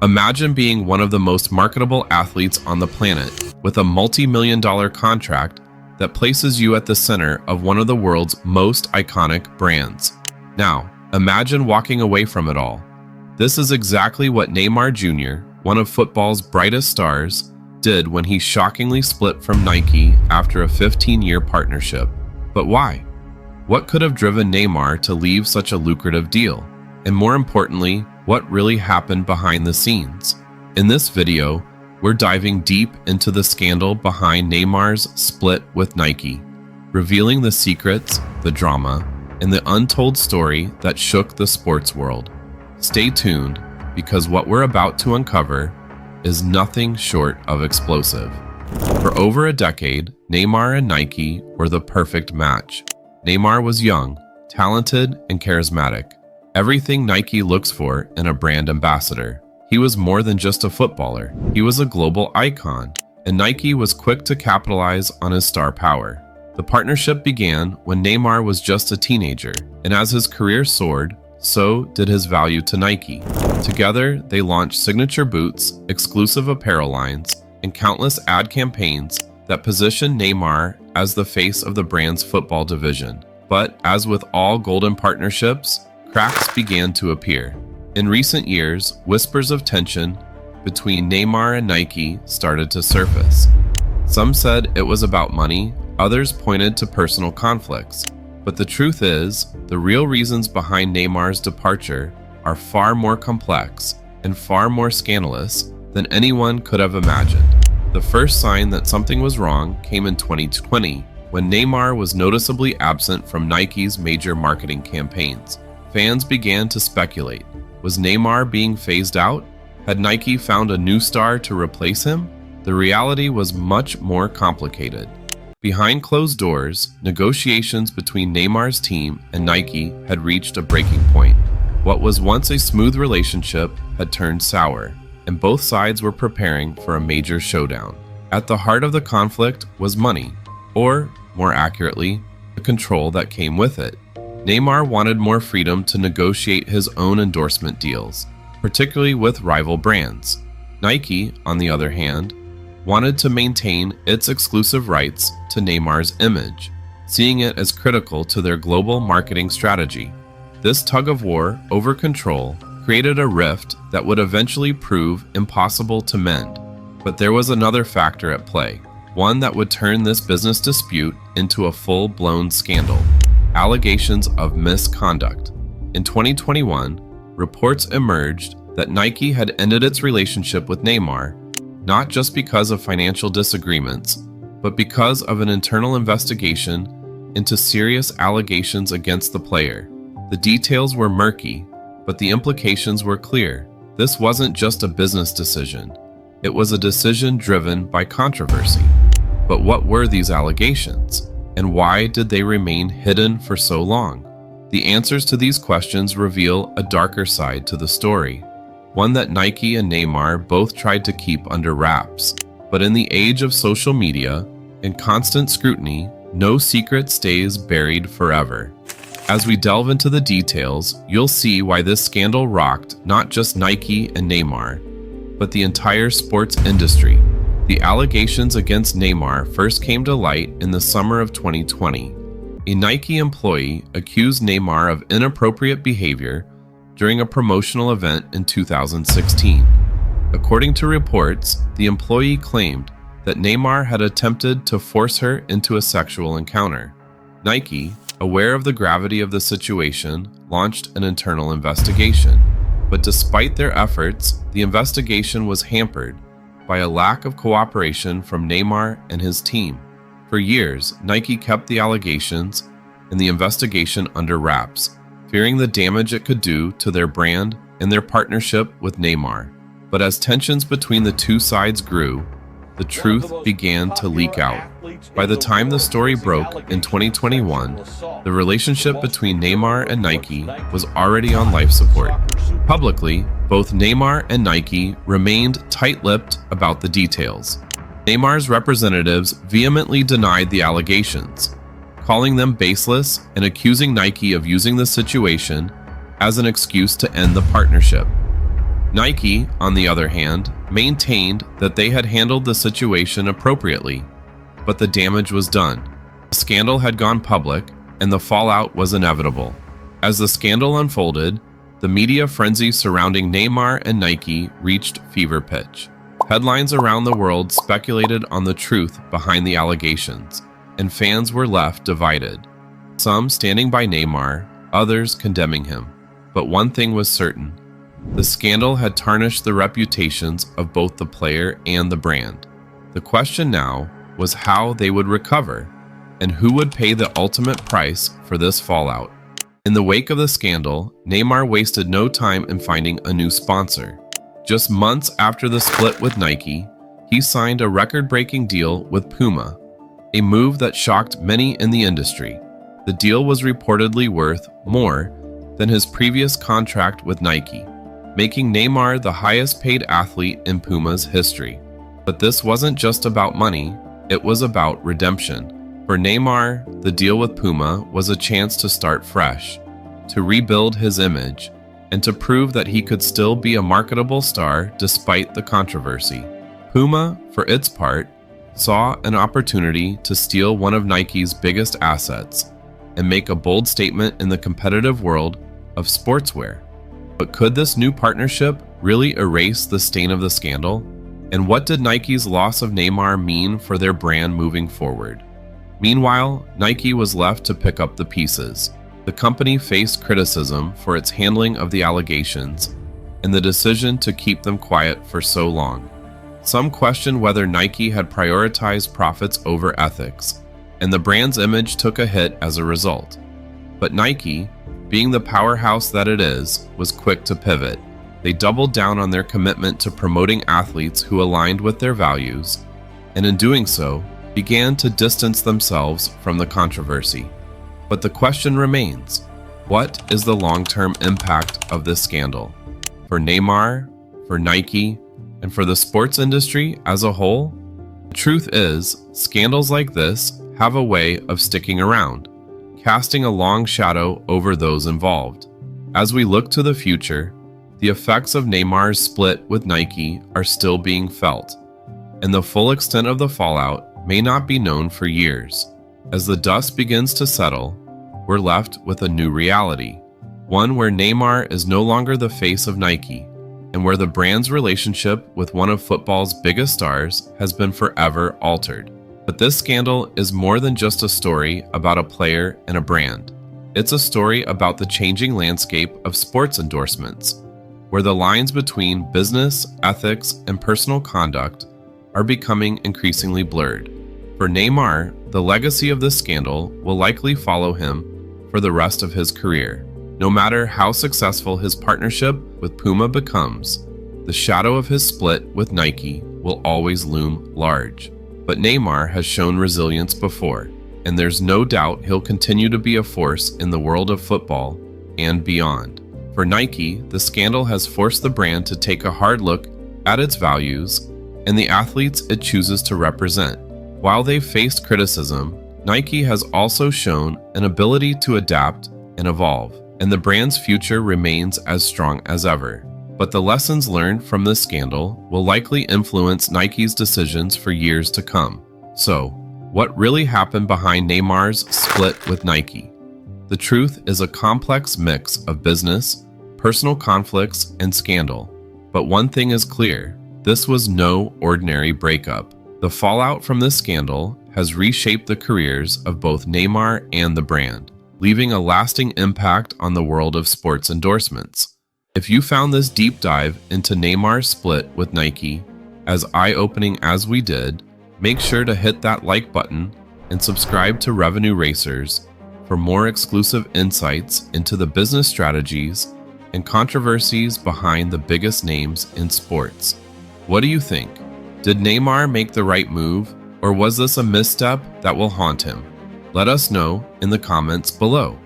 Imagine being one of the most marketable athletes on the planet with a multi-million-dollar contract that places you at the center of one of the world's most iconic brands. Now, imagine walking away from it all. This is exactly what Neymar Jr., one of football's brightest stars, did when he shockingly split from Nike after a 15-year partnership. But why? What could have driven Neymar to leave such a lucrative deal? And more importantly, what really happened behind the scenes? In this video, we're diving deep into the scandal behind Neymar's split with Nike, revealing the secrets, the drama, and the untold story that shook the sports world. Stay tuned, because what we're about to uncover is nothing short of explosive. For over a decade, Neymar and Nike were the perfect match. Neymar was young, talented, and charismatic. Everything Nike looks for in a brand ambassador. He was more than just a footballer. He was a global icon, and Nike was quick to capitalize on his star power. The partnership began when Neymar was just a teenager, and as his career soared, so did his value to Nike. Together, they launched signature boots, exclusive apparel lines, and countless ad campaigns that positioned Neymar as the face of the brand's football division. But as with all golden partnerships, cracks began to appear. In recent years, whispers of tension between Neymar and Nike started to surface. Some said it was about money, others pointed to personal conflicts. But the truth is, the real reasons behind Neymar's departure are far more complex and far more scandalous than anyone could have imagined. The first sign that something was wrong came in 2020, when Neymar was noticeably absent from Nike's major marketing campaigns. Fans began to speculate. Was Neymar being phased out? Had Nike found a new star to replace him? The reality was much more complicated. Behind closed doors, negotiations between Neymar's team and Nike had reached a breaking point. What was once a smooth relationship had turned sour, and both sides were preparing for a major showdown. At the heart of the conflict was money, or, more accurately, the control that came with it. Neymar wanted more freedom to negotiate his own endorsement deals, particularly with rival brands. Nike, on the other hand, wanted to maintain its exclusive rights to Neymar's image, seeing it as critical to their global marketing strategy. This tug-of-war over control created a rift that would eventually prove impossible to mend. But there was another factor at play, one that would turn this business dispute into a full-blown scandal: allegations of misconduct. In 2021, reports emerged that Nike had ended its relationship with Neymar, not just because of financial disagreements, but because of an internal investigation into serious allegations against the player. The details were murky, but the implications were clear. This wasn't just a business decision. It was a decision driven by controversy. But what were these allegations? And why did they remain hidden for so long? The answers to these questions reveal a darker side to the story, one that Nike and Neymar both tried to keep under wraps. But in the age of social media and constant scrutiny, no secret stays buried forever. As we delve into the details, you'll see why this scandal rocked not just Nike and Neymar, but the entire sports industry. The allegations against Neymar first came to light in the summer of 2020. A Nike employee accused Neymar of inappropriate behavior during a promotional event in 2016. According to reports, the employee claimed that Neymar had attempted to force her into a sexual encounter. Nike, aware of the gravity of the situation, launched an internal investigation. But despite their efforts, the investigation was hampered by a lack of cooperation from Neymar and his team. For years, Nike kept the allegations and the investigation under wraps, fearing the damage it could do to their brand and their partnership with Neymar. But as tensions between the two sides grew, the truth began to leak out. By the time the story broke in 2021, the relationship between Neymar and Nike was already on life support. Publicly, both Neymar and Nike remained tight-lipped about the details. Neymar's representatives vehemently denied the allegations, calling them baseless and accusing Nike of using the situation as an excuse to end the partnership. Nike, on the other hand, maintained that they had handled the situation appropriately, but the damage was done. The scandal had gone public, and the fallout was inevitable. As the scandal unfolded, the media frenzy surrounding Neymar and Nike reached fever pitch. Headlines around the world speculated on the truth behind the allegations, and fans were left divided. Some standing by Neymar, others condemning him. But one thing was certain: the scandal had tarnished the reputations of both the player and the brand. The question now was how they would recover, and who would pay the ultimate price for this fallout. In the wake of the scandal, Neymar wasted no time in finding a new sponsor. Just months after the split with Nike, he signed a record-breaking deal with Puma, a move that shocked many in the industry. The deal was reportedly worth more than his previous contract with Nike, making Neymar the highest-paid athlete in Puma's history. But this wasn't just about money, it was about redemption. For Neymar, the deal with Puma was a chance to start fresh, to rebuild his image, and to prove that he could still be a marketable star despite the controversy. Puma, for its part, saw an opportunity to steal one of Nike's biggest assets and make a bold statement in the competitive world of sportswear. But could this new partnership really erase the stain of the scandal? And what did Nike's loss of Neymar mean for their brand moving forward? Meanwhile, Nike was left to pick up the pieces. The company faced criticism for its handling of the allegations and the decision to keep them quiet for so long. Some questioned whether Nike had prioritized profits over ethics, and the brand's image took a hit as a result. But Nike, being the powerhouse that it is, was quick to pivot. They doubled down on their commitment to promoting athletes who aligned with their values, and in doing so, began to distance themselves from the controversy. But the question remains: what is the long-term impact of this scandal? For Neymar, for Nike, and for the sports industry as a whole? The truth is, scandals like this have a way of sticking around, casting a long shadow over those involved. As we look to the future, the effects of Neymar's split with Nike are still being felt, and the full extent of the fallout may not be known for years. As the dust begins to settle, we're left with a new reality, one where Neymar is no longer the face of Nike, and where the brand's relationship with one of football's biggest stars has been forever altered. But this scandal is more than just a story about a player and a brand. It's a story about the changing landscape of sports endorsements, where the lines between business, ethics, and personal conduct are becoming increasingly blurred. For Neymar, the legacy of this scandal will likely follow him for the rest of his career. No matter how successful his partnership with Puma becomes, the shadow of his split with Nike will always loom large. But Neymar has shown resilience before, and there's no doubt he'll continue to be a force in the world of football and beyond. For Nike, the scandal has forced the brand to take a hard look at its values and the athletes it chooses to represent. While they've faced criticism, Nike has also shown an ability to adapt and evolve, and the brand's future remains as strong as ever. But the lessons learned from this scandal will likely influence Nike's decisions for years to come. So, what really happened behind Neymar's split with Nike? The truth is a complex mix of business, personal conflicts, and scandal. But one thing is clear: this was no ordinary breakup. The fallout from this scandal has reshaped the careers of both Neymar and the brand, leaving a lasting impact on the world of sports endorsements. If you found this deep dive into Neymar's split with Nike as eye-opening as we did, make sure to hit that like button and subscribe to Revenue Racers for more exclusive insights into the business strategies and controversies behind the biggest names in sports. What do you think? Did Neymar make the right move, or was this a misstep that will haunt him? Let us know in the comments below.